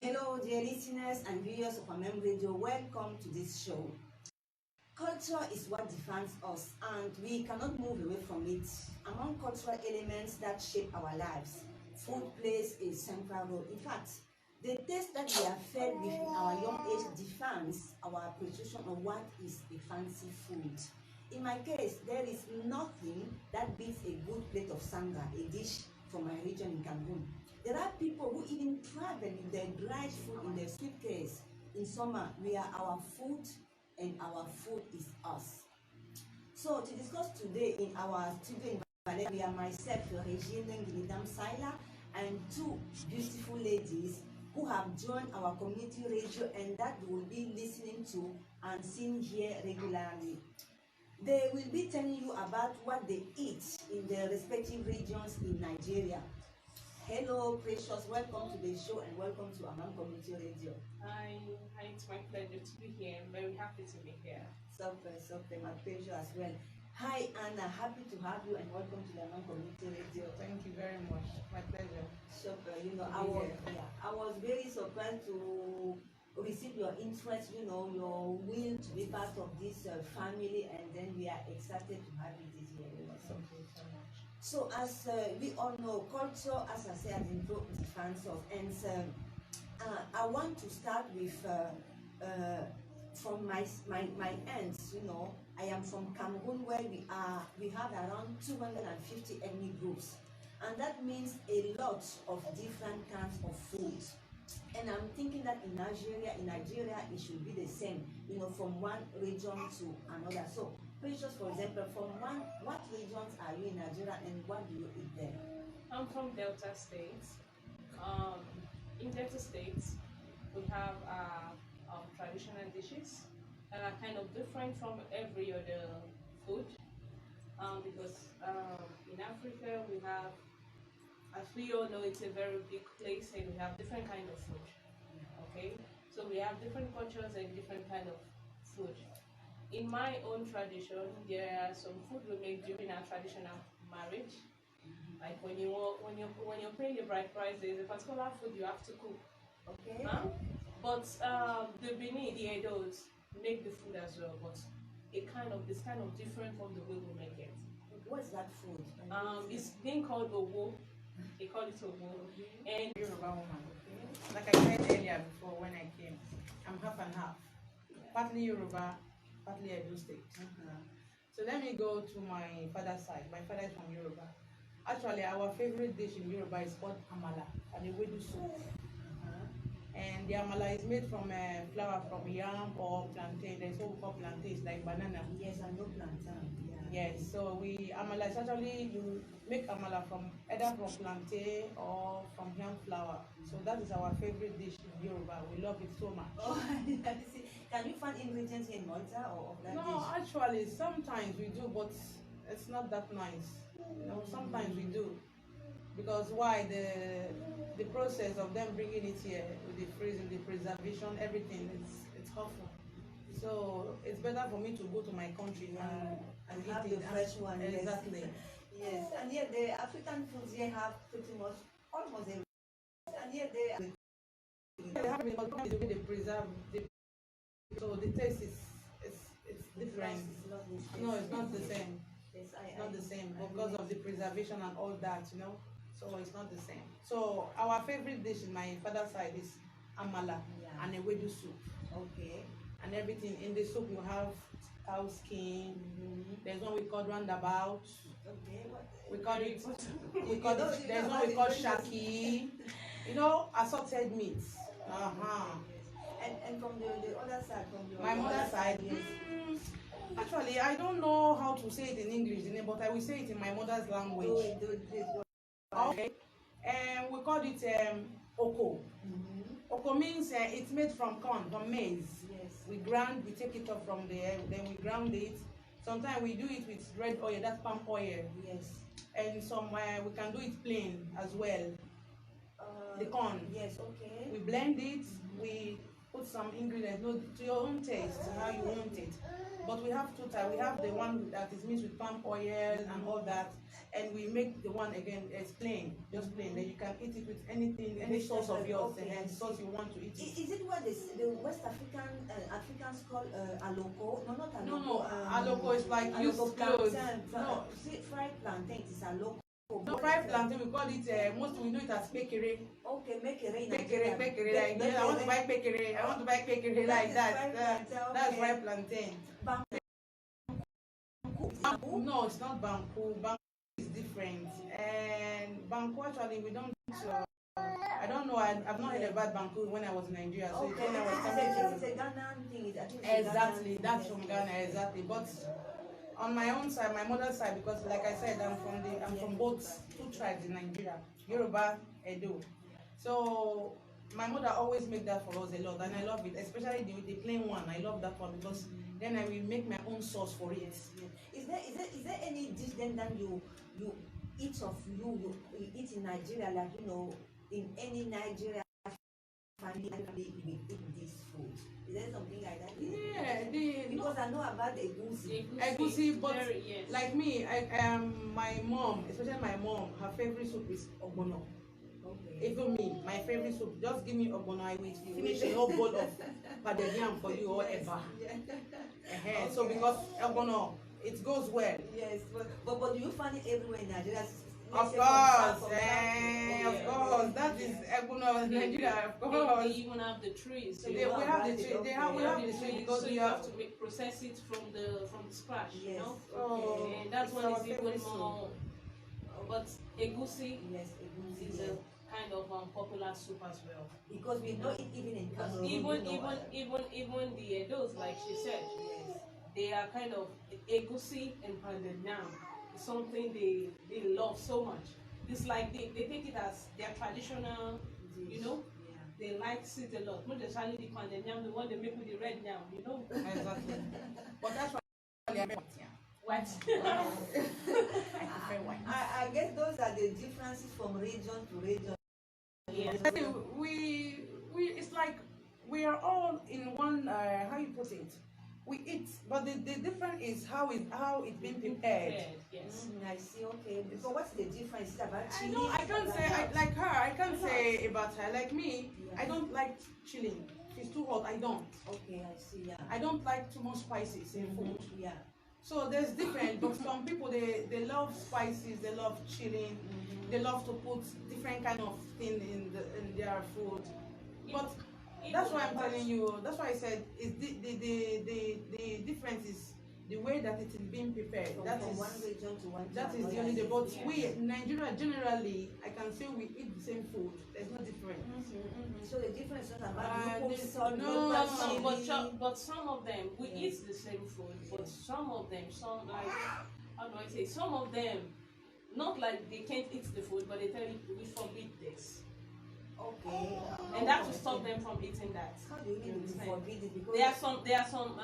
Hello, dear listeners and viewers of Amem Radio. Welcome to this show. Culture is what defines us, and we cannot move away from it. Among cultural elements that shape our lives, food plays a central role. In fact, the taste that we are fed with in our young age defines our appreciation of what is a fancy food. In my case, there is nothing that beats a good plate of sanga, a dish from my region in Cameroon. There are people who even travel with their dried food in their suitcase. In summer, we are our food and our food is us. So to discuss today in our studio in Valencia, we are myself, Regine Ngini and two beautiful ladies who have joined our community radio and that we will be listening to and seeing here regularly. They will be telling you about what they eat in their respective regions in Nigeria. Hello, precious. Welcome to the show and welcome to Amam Community Radio. Hi, it's my pleasure to be here. I'm very happy to be here. Super, my pleasure as well. Hi, Anna. Happy to have you and welcome to the Amam Community Radio. Thank you very much. My pleasure. Super. I was very surprised to receive your interest. Your will to be part of this family, and then we are excited to have you this year. Thank you so much. So as we all know, culture, as I said, has been fans of, and I want to start with from my ends. I am from Cameroon, where we have around 250 ethnic groups, and that means a lot of different kinds of food. And I'm thinking that in Nigeria, it should be the same. From one region to another. So, Precious, for example, from what regions are you in Nigeria and what do you eat there? I'm from Delta States. In Delta States, we have traditional dishes that are kind of different from every other food. Because in Africa, we have, as we all know, it's a very big place and we have different kind of food. Okay, so we have different cultures and different kind of food. In my own tradition, there are some food we make during our traditional marriage. Like when you're paying the bride price, there's a particular food you have to cook. Okay. But the Benin, the Edos make the food as well, but it's kind of different from the way we make it. What's that food? It's being called owo. They call it owo. And Yoruba woman. Like I said earlier before when I came, I'm half and half. Partly Yoruba, partly Edo State. So let me go to my father's side. My father is from Yoruba. Actually, our favorite dish in Yoruba is called amala, and ewedu soup. And the amala is made from flour from yam or plantain. There's what we call plantains, like banana. Yes, I know plantain. Yes, so amala is actually, you make amala from either from plantain or from yam flour. So that is our favorite dish in Yoruba. We love it so much. Oh, can you find ingredients in Malta or of that No, dish? actually, sometimes we do, but it's not that nice. Sometimes we do. Because why? The process of them bringing it here with the freezing, the preservation, everything, it's helpful. So it's better for me to go to my country and eat have it. the fresh one. Exactly. Yes, and yet the African foods here have pretty much almost everything. And yet they have the way they preserve. So the taste is different. No, it's not the same. Yes, It's not the same because of the preservation and all that, So it's not the same. So our favorite dish in my father's side is amala and ewedu soup. Okay. And everything in the soup you have cow skin. There's one we call roundabout. Okay. We call it. There's one we call shaki. Assorted meats. And from the other side, from your my mother's side. yes. Actually, I don't know how to say it in English, but I will say it in my mother's language. Okay. And we call it oko. Oko means it's made from corn, from maize. Yes. We take it off from there, then we ground it. Sometimes we do it with red oil, that's palm oil. Yes. And we can do it plain as well. The corn. Yes, okay. We blend it, we put some ingredients, no, to your own taste, how you want it. But we have two types. We have the one that is mixed with palm oil and all that, and we make the one again as plain, just plain. Then you can eat it with anything, any sauce of yours, and sauce you want to eat it. Is it what the West Africans call aloko? No, not aloko. No, aloko is like used clothes. No, fried plantain is aloko. No, fried plantain, we call it, most we know it as pekere. Okay, mekere. Pekere, like, I want to buy pekere, I want to buy pekere like that. That's fried plantain. No, it's not banku. Banku is different. And banku, actually, we don't, I don't know, I've not heard about banku when I was in Nigeria. So okay, when I was it's a Ghanaian thing. Exactly, that's from Ghana, exactly. But on my own side, my mother's side, because like I said, I'm from both two tribes in Nigeria, Yoruba, Edo. So my mother always make that for us a lot, and I love it, especially the plain one. I love that one because then I will make my own sauce for it. Is there any dish then that you eat eat in Nigeria, like in any Nigeria family we eat this food? Is there something like that? Yeah, because I know about egusi. Egusi, but yes. Like me, my mom, especially my mom, her favorite soup is ogbono. Okay. Even me, my favorite soup, just give me ogbono, I will finish a whole bowl of pounded yam for you or whatever. Okay. So because ogbono, it goes well. Yes, but do you find it everywhere in Nigeria? Of course, that is ogbono Nigeria, of course. They even have the trees. So we have the tree. We have the tree because so you have to process it from the scratch. Yes. You know. Okay. And that's one is even more. But egusi, yes, is a kind of popular soup as well. Because we know it even in Cameroon. Even the Edos, like she said, yes, they are kind of egusi and pounded yam. It's something they love so much. It's like they take it as their traditional, you know. Yeah. They like it a lot. Not especially the pounded yam, the one they make with the red yam, you know. Exactly. But that's why I prefer white. I prefer white. I guess those are the differences from region to region. Yes. We it's like we are all in one. How you put it? We eat, but the difference is how it's been prepared. Yes. I see. Okay. So what's the difference? Is about chili? I can't say like her. I can't say about her. Like me, yeah. I don't like chili. If it's too hot, I don't. Okay, I see. Yeah. I don't like too much spices in food. Yeah. So there's different, but some people they love spices, they love chilling, they love to put different kind of thing in their food. But that's why I'm telling you. That's why I said is the difference is the way that it is being prepared. That is one region to one. That is the only day. But we in Nigeria generally, I can say we eat the same food. There's no difference. So the difference is about but some of them we eat the same food, but some of them, like how do I say? Some of them, not like they can't eat the food, but they tell you we forbid this. Okay. And that will stop them from eating that. How do you mean we forbid it? Because there are some.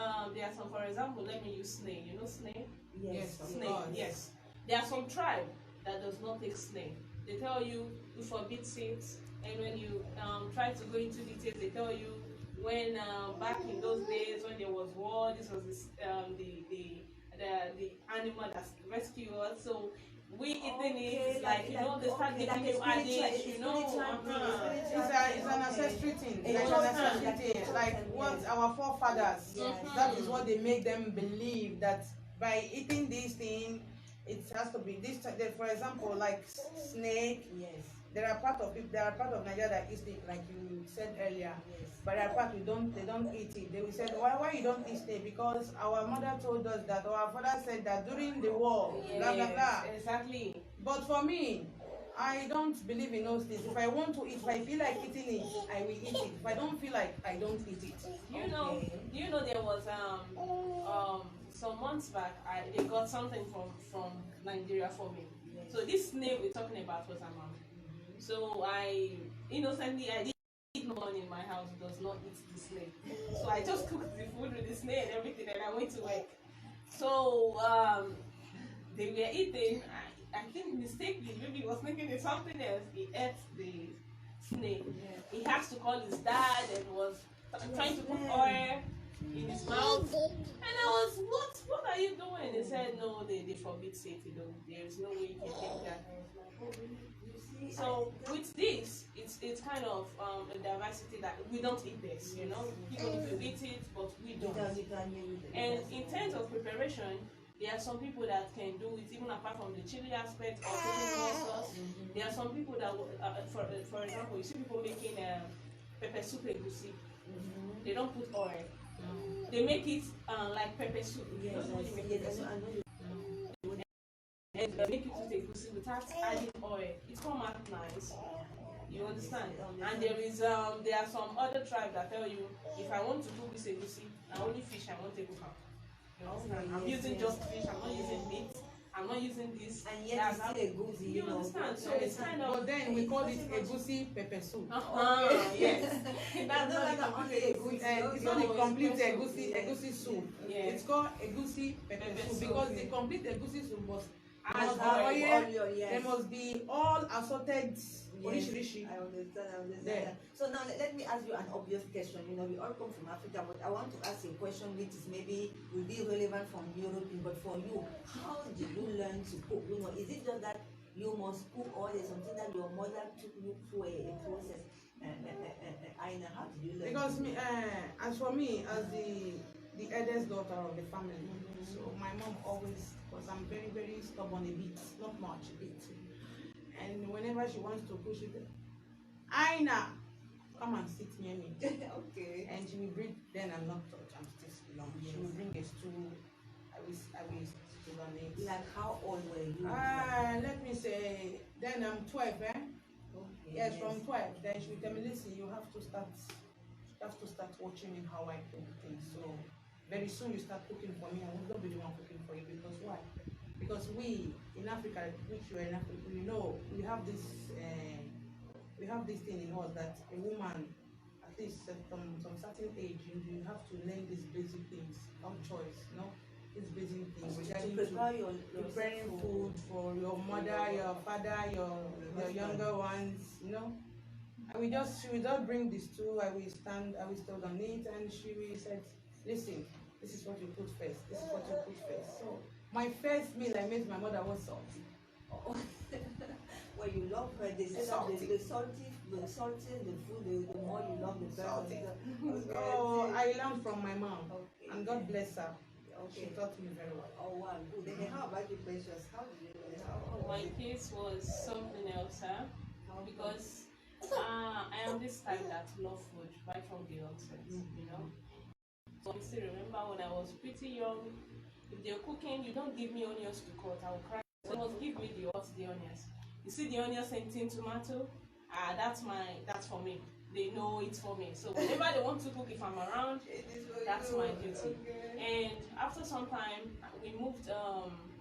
For example, let me use snail. You know snail? Yes. Snail. Yes. There are some tribe that does not take snail. They tell you we forbid it, and when you try to go into details, they tell you when back in those days when there was war, this was the animal that rescued us. So we eating it like they start giving you adage, It's an ancestry thing. Like what our forefathers. That is what they make them believe that by eating this thing, it has to be this. For example, like snake. Yes. There are part of Nigeria that eat it, like you said earlier. Yes. But there are part they don't eat it. They will say, why you don't eat snake? Because our mother told us that, or our father said that during the war, blah blah blah. Exactly. But for me, I don't believe in those things. If I want to eat, if I feel like eating it, I will eat it. If I don't feel like, I don't eat it. You know there was some months back they got something from Nigeria for me. Yes. So this snake we're talking about was a mom. So I innocently I did no one in my house does not eat the snake. So I just cooked the food with the snake and everything, and I went to work. So they were eating. I think mistakenly, maybe he was thinking it's something else. He ate the snake. Yeah. He has to call his dad and was trying to put oil in his mouth. And I was, what are you doing? They said, no, they forbid it. There is no way you can take that. So with this, it's kind of a diversity that we don't eat this, you know. Even if you eat it, but we don't. And in terms of preparation, there are some people that can do it even apart from the chili aspect or putting more sauce. There are some people that, for example, you see people making pepper soup egusi. They don't put oil. They make it like pepper soup. Yes, and they make it with egusi without adding oil. It come out nice. You understand? And there are some other tribes that tell you, if I want to do this egusi, only fish I want to cook up. You understand? I'm using just fish. I'm not using meat. I'm not using this. And yet it's still egusi. You understand? So it's kind of. But then we call it egusi pepper soup. Yes. That's not only egusi. It's not a complete egusi soup. Yes. It's called egusi pepper soup because the complete egusi soup was oil, there must be all assorted rishi. I understand. Yeah. So now let me ask you an obvious question. You know, we all come from Africa, but I want to ask you a question which is maybe will be relevant from Europe, but for you, how did you learn to cook? You know, is it just that you must cook, or is something that your mother took you through a process? Aina, how did you learn? Because as for me, as the eldest daughter of the family, so my mom always, because I'm very, very stubborn a bit, not much, a bit. And whenever she wants to push it, Aina, come and sit near me. Okay. And she will bring, then I'm not touched, I'm still long. She will bring a stool, I will sit on it. Like how old were you? Let me say, then I'm 12, eh? Okay, Yes, from 12. Then she will tell me, listen, you have to start watching me how I cook things. So very soon you start cooking for me. I will not be the one cooking for you because why? Because we in Africa, which you are in Africa, we know we have this thing in us that a woman, at least from some certain age, you have to learn these basic things, no choice, no. These basic things regarding to preparing food for your mother, your father, your younger ones, you know. She will just bring this stool. I will stand on it, and she will say, listen, this is what you put first. This is what you put first. So my first meal I made my mother was salty. Well, you love her. They say that the salty the food, the more you love the person. Oh, I learned from my mom, and God bless her. Okay. She taught me very well. Oh wow, good. Then how about you, Precious? How did you learn? My case was something else, because I am this type that love food right from the onset, you know. So I still remember when I was pretty young, if they're cooking, you don't give me onions to cut, I will cry. So you must give me the onions. You see the onions and tin tomato? That's for me. They know it's for me. So whenever they want to cook, if I'm around, that's my duty. And after some time, we moved.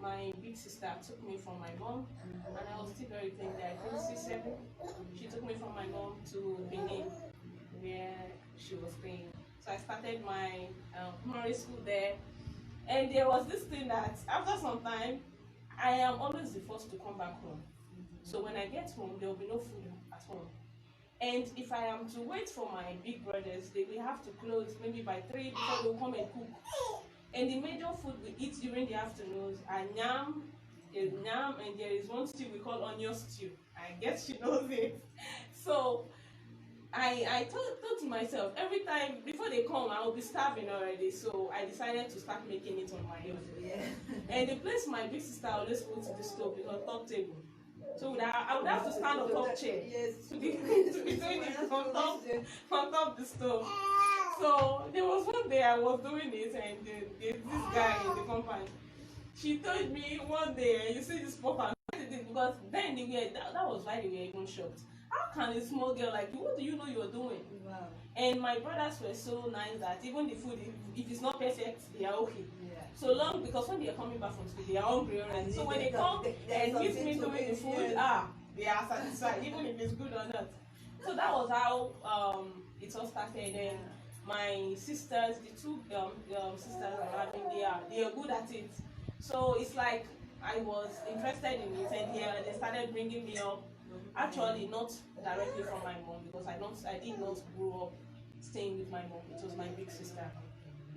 My big sister took me from my mom, and I was still very young there. I think C7. She took me from my mom to Benin, where she was staying. So I started my primary school there, and there was this thing that after some time, I am always the first to come back home. So when I get home, there will be no food at home. And if I am to wait for my big brothers, they will have to close maybe by 3 before they'll come and cook. And the major food we eat during the afternoons are yam, and there is one stew we call onion stew. I guess she knows it. So I thought to myself, every time before they come, I will be starving already. So I decided to start making it on my own. Yeah. And the place my big sister always puts the stove is on top table. So I would have to stand on top chair to be doing it on top the stove. So there was one day I was doing it, and this guy in the compound, she told me one day, you see this pop, because then that was why they were even shocked. How can a small girl like you, what do you know you're doing? Wow. And my brothers were so nice that even the food, if it's not perfect, they are okay. Yeah. So long, because when they are coming back from school, they are hungry already. So when they come and meet me doing the food, they are satisfied, even if it's good or not. So that was how it all started. And my sisters, the two sisters I'm having, they are good at it. So it's like I was interested in it, and they started bringing me up. Actually, not directly from my mom, because I did not grow up staying with my mom. It was my big sister.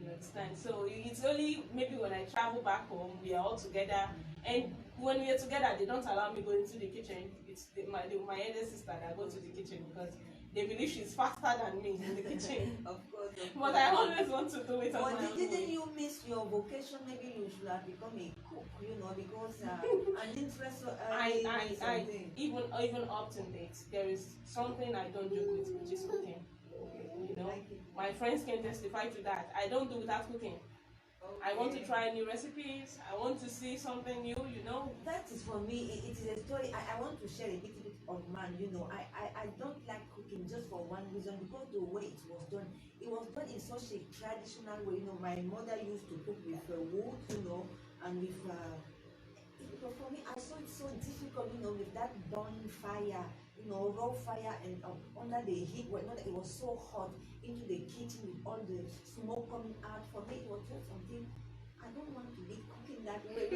You understand? So it's only maybe when I travel back home, we are all together. And when we are together, they don't allow me go into the kitchen. It's my elder sister that go to the kitchen because they believe she's faster than me in the kitchen. Of course. But I always want to do it on my own. Didn't you miss your vocation? Maybe you should have become a cook, because an interest. I even up to date, there is something I don't do with, which is cooking. You know, my friends can testify to that. I don't do without cooking. I want to try new recipes. I want to see something new, That is for me, it is a story. I want to share a little bit of mine, I don't like cooking just for one reason, because the way it was done in such a traditional way. My mother used to cook with wood, and with, for me, I saw it so difficult, with that burning fire, raw fire, and under the heat, it was so hot into the kitchen with all the smoke coming out. For me, it was just something I don't want to be cooking that way.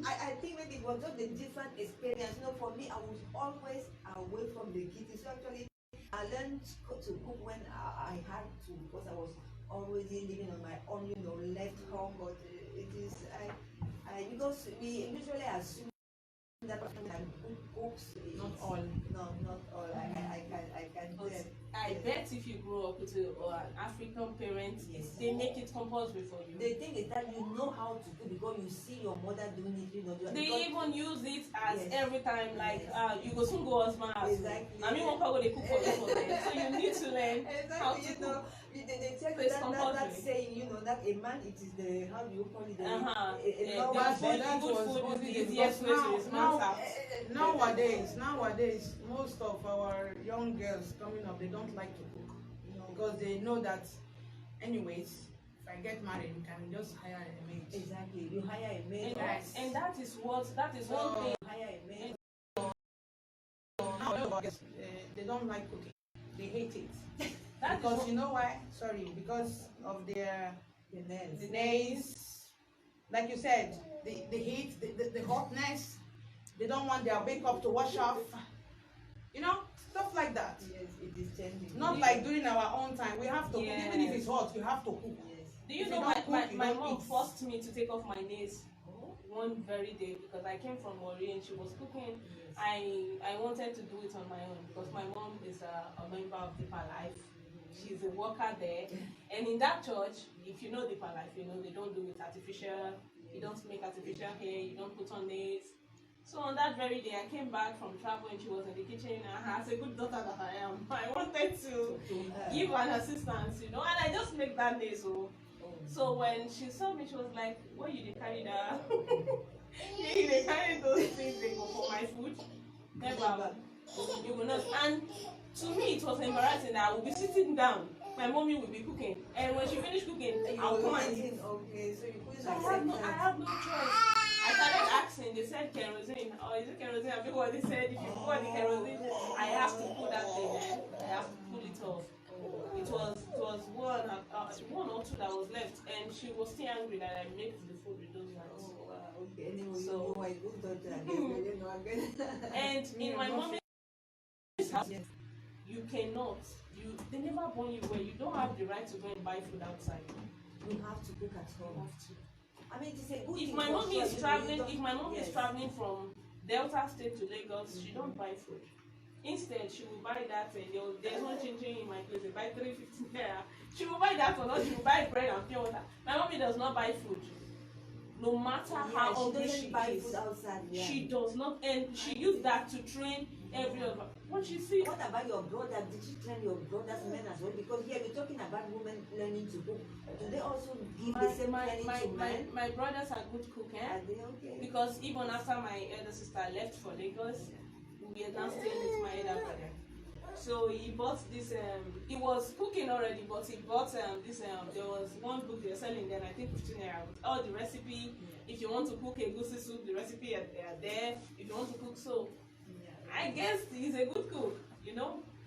I think maybe it was just a different experience. For me, I was always away from the kitchen. So actually, I learned to cook when I had to, because I was always living on my own, left home. But it is, because we usually assume that cooks. Not all. No, not all. I can tell. I bet if you grow up with an African parent, Yes. they make it compulsory for you. The thing is that you know how to cook because you see your mother doing it. They even use it as Yes. every time, like Yes. you go soon go husband house. Exactly. I mean, one power they cook for you for them. So you need to learn how to Exactly, cook. they tell So you it's that compulsory. saying, that a man, it is the, how do you call it? Yeah, But food, that good was food only is the- the easiest way to because his now- man's house. Nowadays, most of our young girls coming up, they don't like to cook, because they know that, anyways, if I get married, you can just hire a maid. Exactly. You hire a maid. And that is one thing. You hire a maid. Now, they don't like cooking. They hate it. That is Because what- you know why? Sorry, because of their The nails. the days, like you said, the heat, the hotness. They don't want their makeup to wash off. Stuff like that. Yes, it is changing. Not like during our own time. We have to cook. Even if Yes. it's hot, you have to cook. Yes. Do you If know you my, don't my, cook, you my don't mom eat. forced me to take off my nails Oh. one very day because I came from Mori and she was cooking. Yes. I wanted to do it on my own because my mom is a member of Deeper Life. She's a worker there. And in that church, if you know Deeper Life, they don't do it artificial. You don't make artificial hair. You don't put on nails. So on that very day, I came back from travel and she was in the kitchen. And as a good daughter that I am, I wanted to give her an assistance, and I just make that nail. So when she saw me, she was like, "Why you dey carry that? You dey carry those things they go for my food? Never. You will not." And to me, it was embarrassing that I would be sitting down. My mommy will be cooking, and when she finish cooking, I'll come and eat. Okay, so you couldn't So I accept have no choice. I started asking. They said kerosene. Oh, is it kerosene? Everybody said if you pour the kerosene, I have to pull that thing. I have to pull it off. It was one or two that was left, and she was still angry that I made the food with those ones. Oh, wow. Okay, anyway, So- you know my good daughter again, And in my mommy's house, Yes. you cannot. They never born you where you don't have the right to go and buy food outside. You have to cook at You home. have to. I mean, it's a good If thing my for mom sure, is traveling, if my mom Yes. is traveling from Delta State to Lagos, she don't buy food. Instead, she will buy that. There's no changing in my place. They buy 350 naira. She will buy that or not. She will buy bread and pure water. My mommy does not buy food. No matter how hungry she she doesn't buy is, food outside. Yeah. she does not, and she used that to train every other. When she see, What about your brother? Did you train your brothers men as well? Because here we're talking about women learning to cook. Do they also give the same training to men? my brothers are good cooking. Are they okay? Because even after my elder sister left for Lagos, we are now staying with my elder brother. So he bought this. He was cooking already, but he bought this. There was one book they're selling then, I think 15 naira, with all the recipe. If you want to cook a goosey soup, the recipe are there. If you want to cook soap, I guess he's a good cook.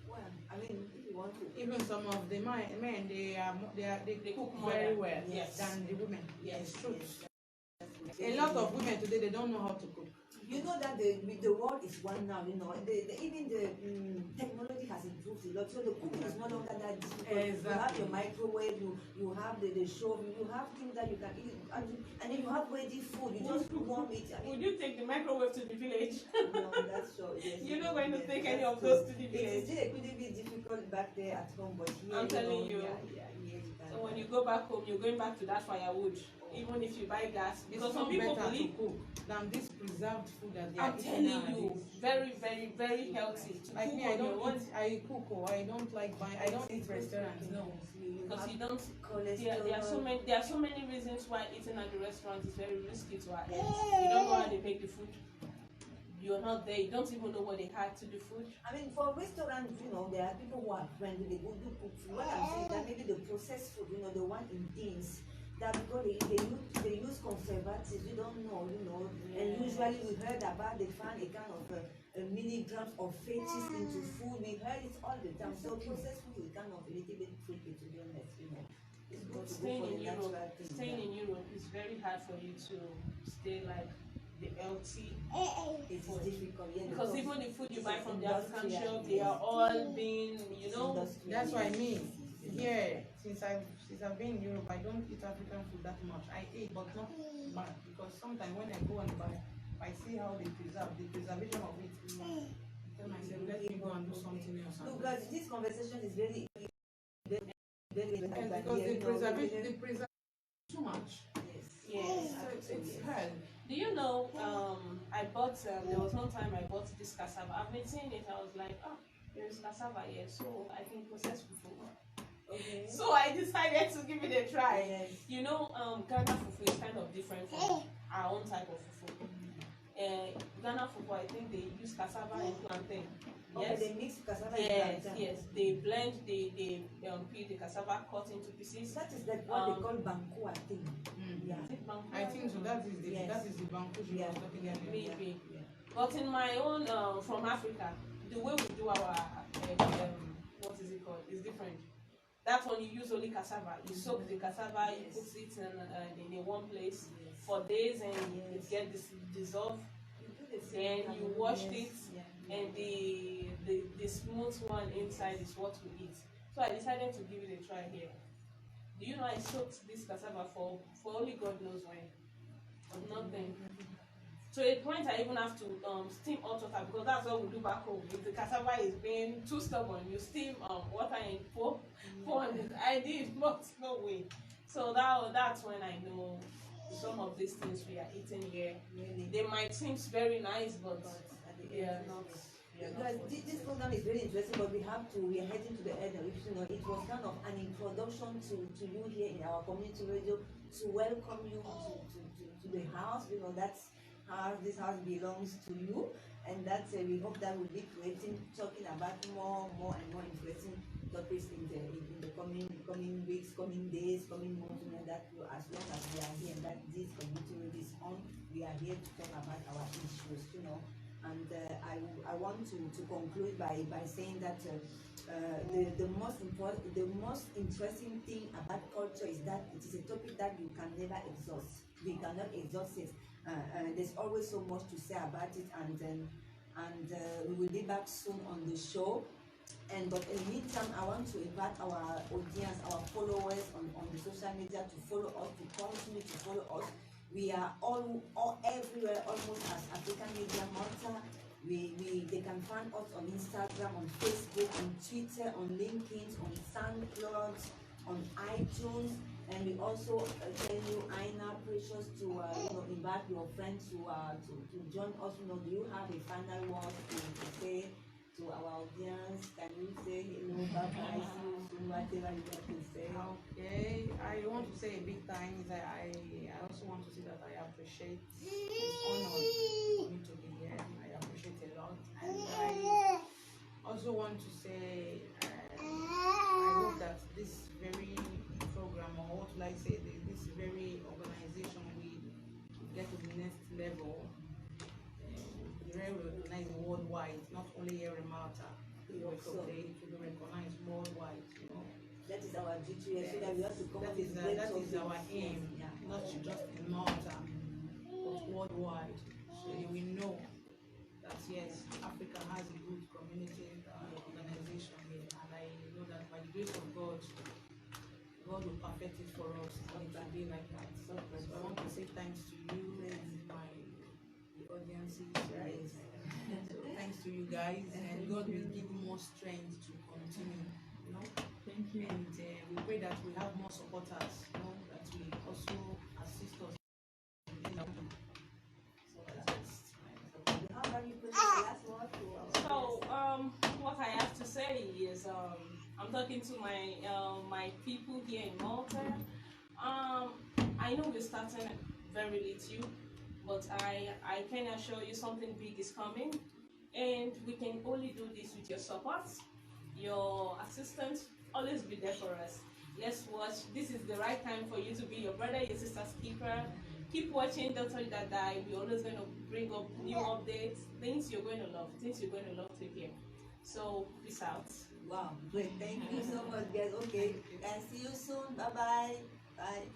Well, I mean, if you want to. Even some of the men, they cook more very than- well yes. than the women. Yes, It's true. Yes. A lot of women today, they don't know how to cook. You know that the world is one now. You know, even the technology has improved a lot. So the cooking is no longer that difficult. Exactly. You have your microwave. You have the show. You have things that you can eat, and then you have ready food. You just warm it. I mean, Would you take the microwave to the village? no, that's so. Yes, You're not going to yes, take any that's of those true. to the It village. is a pretty bit difficult back there at home, but here I'm telling you. here you can. So when you go back home, you're going back to that firewood, even if you buy gas. Because some people better believe, to cook than this preserved food that they I'm are telling eating you, nowadays. very, very, very healthy. To Like cook me, I on your don't own. eat. I cook, or I don't like buying. I don't eat restaurants. No. Because you don't. Cholesterol. There are so many reasons why eating at the restaurant is very risky to our health. You don't know how they make the food. You're not there. You don't even know what they add to the food. I mean, for restaurants, you know, there are people who are friendly. They go do cook food. What I'm saying is that maybe the processed food, you know, the one in tins, that because they use conservatives. You don't know, you know. And usually we heard about they found a kind of milligrams of fetus into food. We heard it all the time. So processed food is kind of a little bit tricky, to be honest. You know, it's good to go Staying for in the Europe, natural thing. staying in Europe is very hard for you to stay like the healthy. It is difficult, yeah, Because even the food you buy from the African industrial, shop, they are all being, you know. Industrial, That's what I yes. mean. Here, since I've been in Europe, I don't eat African food that much. I eat, but not much, because sometimes when I go and buy, I see how they preserve the preservation of it. I tell myself, let me go and do something else. Look, guys, this conversation is very, very, very And important. because Yeah, the you know, preservation, they preserve too much. Yes. Yes. So it's Yes. hard. Do you know, I bought, there was one time I bought this cassava. I've been seeing it, I was like, oh, there is cassava here, so I can process fufu. Okay. So I decided to give it a try. Yes. You know, Ghana fufu is kind of different from our own type of fufu. Ghana fufu, I think they use cassava and plantain. Okay, Yes. they mix cassava and Yes, plantain. yes. They blend, they peel the cassava, cut into pieces. That is like what they call banku, I think. Yeah. Is it bamboo? I think so. That is the Yes. banku she Yeah. was talking about. Maybe. Yeah. But in my own, from Africa, the way we do our, what is it called, is different. That one you use only cassava. You soak the cassava, you put it in a warm place for days, and it gets dissolved. You do the Then same you kind of- washed yes, it, yeah. and the smooth one inside is what we eat. So I decided to give it a try here. Do you know I soaked this cassava for only God knows when? Nothing. To a point I even have to steam hot water, because that's what we do back home. If the cassava is being too stubborn, you steam water and pour on it. I did, but no way. So that's when I know some of these things we are eating here. Really. They might seem very nice, but But at the they are end, not. They are not Guys, what this it is. program is very interesting, but we are heading to the end of it. You know, it was kind of an introduction to you here in our community radio, to welcome you to the house. You know, that's how this house belongs to you, and that's we hope that we'll be talking about more and more interesting topics in the coming weeks, coming days, coming months. You know, that as long as we are here and that this community radio is on, we are here to talk about our issues. You know. And I want to conclude by saying that the most interesting thing about culture is that it is a topic that you can never exhaust. We cannot exhaust it. There's always so much to say about it, and we will be back soon on the show. But in the meantime, I want to invite our audience, our followers on the social media to follow us, to continue to follow us. We are all everywhere almost as African Media Malta. They can find us on Instagram, on Facebook, on Twitter, on LinkedIn, on SoundCloud, on iTunes, and we also tell you, Aina, precious, to invite your friends to join us. You know, do you have a final word to say to our audience? Can you say hello, bye bye, see you soon, whatever you want to say? Okay, I want to say a big thanks. I also want to say that I appreciate, it's honor for me to be here. I appreciate a lot, and I also want to say I hope that this very program, or what will I say, this very organization will get to the next level. Very recognized worldwide, not only here in Malta. It will be recognized worldwide. You know. That is our duty, so that we have to come up with that is great our topics. aim, Yeah. not just in Malta, but worldwide. So So you will know that yes, Africa has a good community organization here, and I know that by the grace of God, God will perfect it for us, and it will be like that. So I want to say thanks to you and the audiences. Right. So thanks to you guys, and God will give you more strength to continue. You know. Thank you. And we pray that we have more supporters. You know, that will also assist us. So that's How about you put the last word to So, what I have to say is, I'm talking to my people here in Malta. I know we're starting very little, but I can assure you something big is coming, and we can only do this with your support, your assistance. Always be there for us. Let's watch. This is the right time for you to be your brother, your sister's keeper. Keep watching Don't Touch That Die. We're always going to bring up new updates, things you're going to love, things you're going to love to hear. So, peace out. Wow, great. Thank you so much, guys. Okay, and see you soon. Bye-bye. Bye.